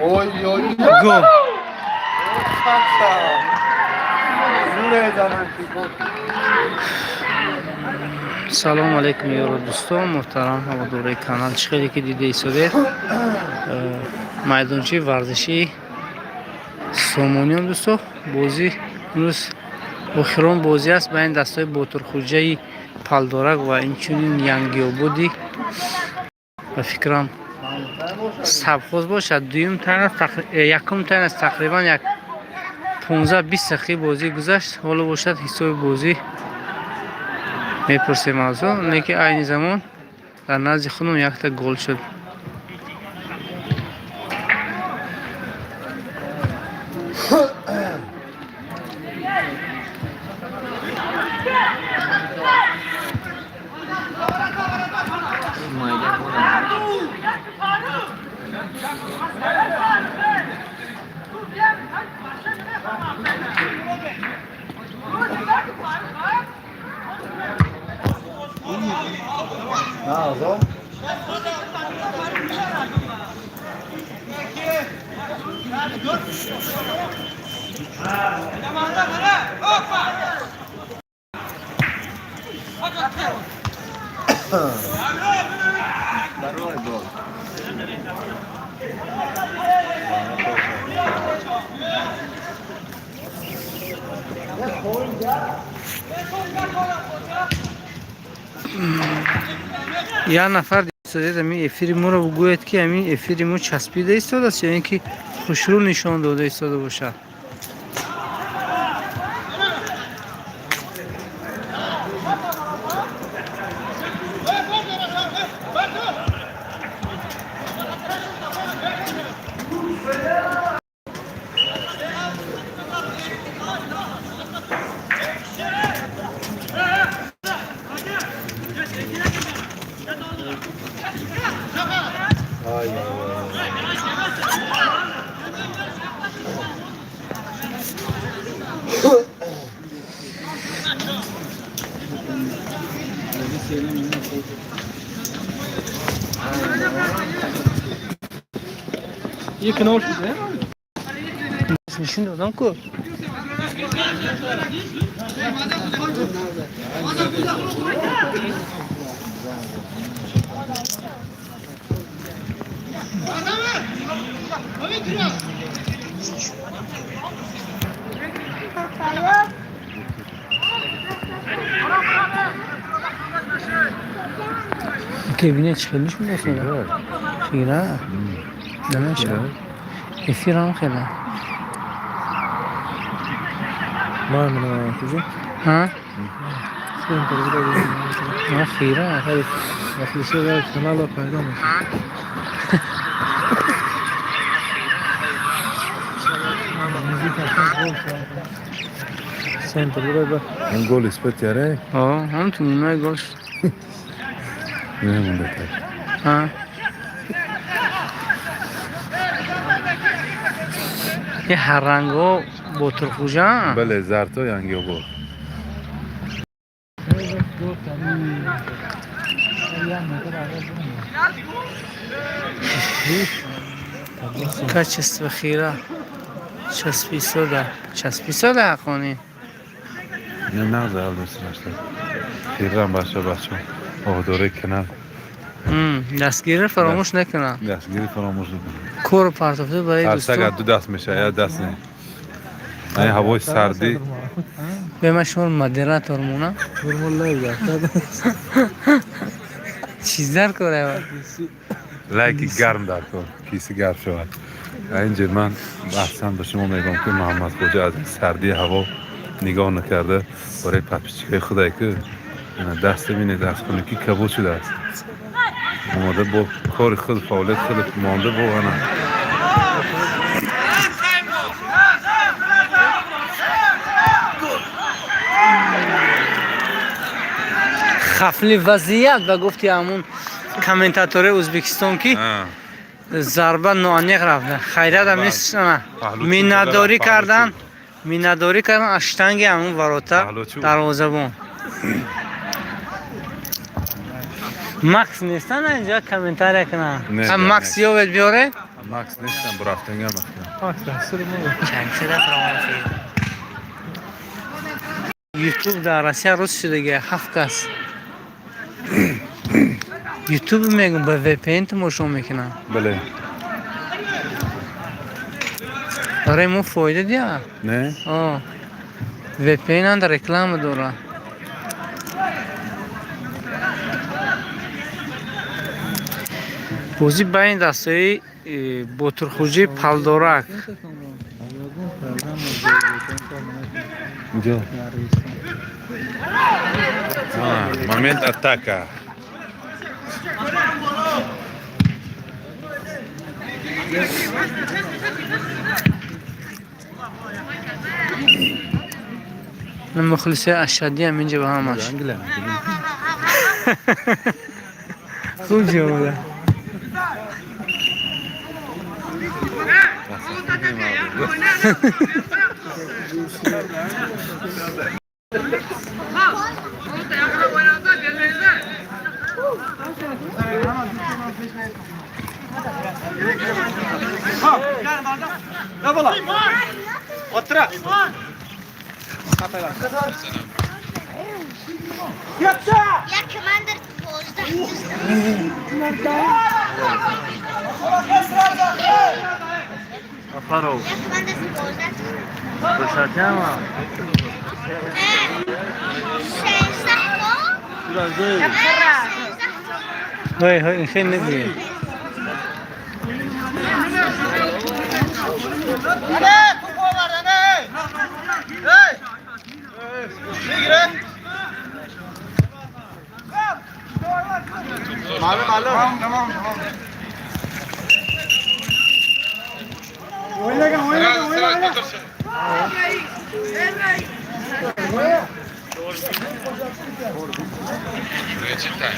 Oy oy. Gol. سلام علیکم یارو دوستان محترم هواداری کانال چخیری که دیده ایستاده میدانچه ورزشی سامونیان دوستان بازی امروز آخرین بازی است بین دستای بوترخوجه پالدارک و اینچنین ینگیابودی و فکرم سبخوز باشد دویم تن است یکم تن است تقریبا یک 15-20 دقیقه بازی گذشت حالا باشد حساب بازی میپرسیم از او لیکن این زمان در نزد خودم یک تا گل شد یا نفر دیستاده امی افیری مو را بگوید که امی افیری مو چسبیده ایستاده است یا اینکه خوشرو نشان داده ایستاده باشد یه کنار شده نشون دادم که کبینه چخیلش میدونست خیره نمیشه افیر هم خیلی ما من کجا ها سن پر ما خیره خیلی وقتی شده کانال پیدا میشه سن پر با Un gol speciale? هم تو نیمه گل شد نمی‌مونده. ها یه هر رنگ ها بوترخوجه بله زرتا ینگی بود. kaç است بخیره چسبیساده حقانی نه نزد دوستان. خیرم بچه آداره کنار. دستگیره فراموش نکنه دستگیری فراموش نکنه. کور پارتافته برای هر دوستان دو دست میشه یا دست نه. این هوای سردی. به من شما مدیرات هرمونه چیز در کنه لایکی گرم در کن کیسی گرم شود اینجا من بحثم به شما میگم که محمد خوجا از سردی هوا نگاه نکرده برای پپچیکای خدایی که دست بینه دست کنه که کبود شده است اومده با کار خود فعالیت خود مانده با انا خفلی وضعیت و گفتی همون کامنتاتور ازبکستان که ضربه نانیق رفته خیرت هم نیست نه مینداری کردن اشتنگ همون وراتا دروازه‌بان مکس نیستن اینجا کامنتار کنن هم مکس یا بیاره ماکس نیستم برافتنگه مستم تحصیل ما چند شده فراموشی یوتیوب در روسیه روز شده گه 7 کس یوتیوب میگم به وی پی ان تماشا میکنن بله آره مو فایده دیا نه وی پی ان اند رکلام داره بازی بین دستای بطرخوجی پالدورک اینجا момент атака من مخلصه اشدی هم اینجا به همش خوب جمله Jak komander 12. Afarov. Jak komander 12. Proszę هاي هاي خير ندري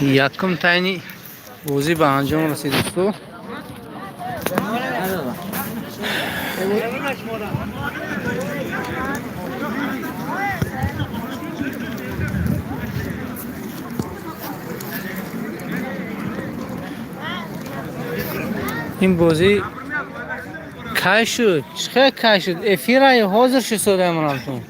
یکم تاینی بازی به انجام رسید دوستو این بازی کی شد؟ چخه کی شد؟ افیرای حاضر شد سوده امرالتون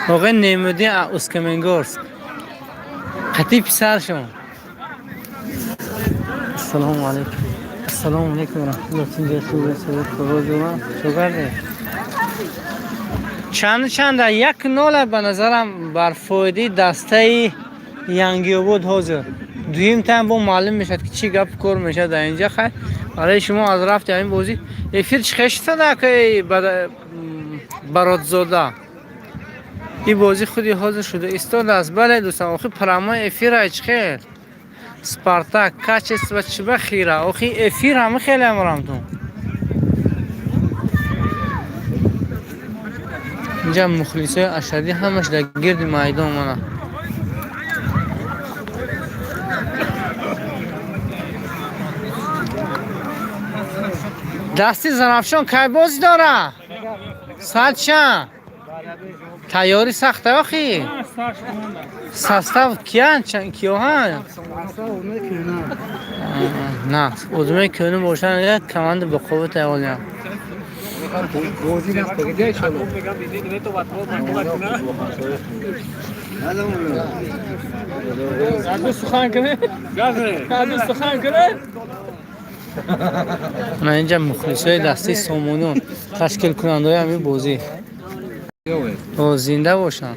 آقای نعمدی اسکمنگورسک خطیب پسر شما السلام علیکم السلام علیکم رحمت الله خوبه چند یک نول به نظرم بر فایده دسته ینگی بود حاضر دویم تایم با معلوم میشد که چی گپ کار میشه در اینجا خیلی برای شما از رفت این بازی افیر چخش شده که برات زاده این بازی خودی حاضر شده استاد است بله دوستان آخی پرامای افیر ایچ خیر سپارتاک کاچس و چه بخیره آخی افیر همه خیلی امرام تو اینجا مخلصای اشدی همش در گرد میدان منه دستی زنفشان کی بازی داره؟ ساعت چند؟ تیاری سخته آخی؟ سسته کیان چند کیوهان؟ نه ادمه کنه باشن کماند به قوت اولی من اینجا مخلصای دستی سامونون تشکیل کننده همین بازی زنده باشن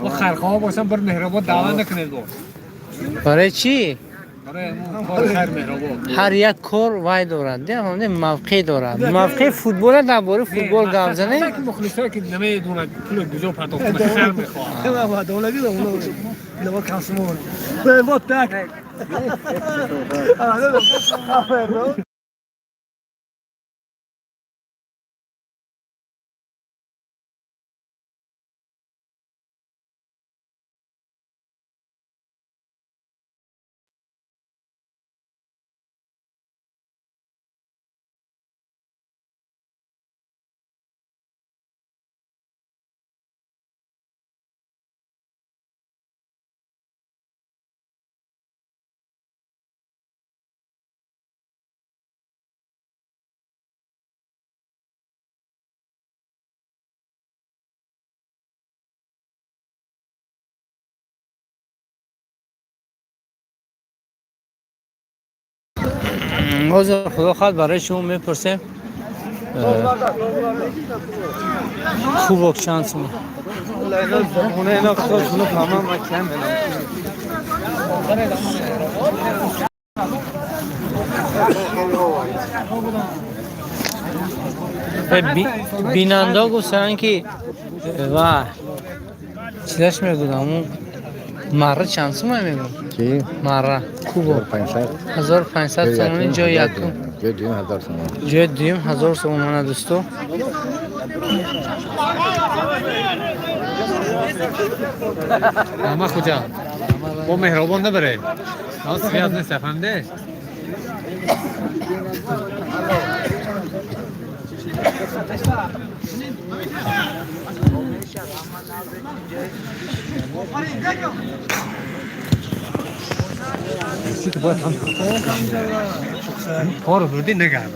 و خرخواه باشن بر مهربان دعوت نکنید برای چی؟ برای خیر مهربان هر یک کار وای دارد دیگه موقع دارد موقع فوتبال درباره فوتبال گپ زنه مخلصایی که نمیدونن پول گوجه پرداخت کنه خیر میخواد ما دولتی اونو لوا کاسمون به وقت تک حاضر خدا خواهد برای شما میپرسیم خوب و شانس ما بیننده گفتن که و چیزش میگودم اون مره چند سومه میگم کی؟ مره خوبه 1500 تومانی جای یکم جای دیم 1000 تومان جای دیم 1000 تومانه دوستو اما خوجا با مهربان نبره ناس فیاز نیست افنده پارو بردی نگرد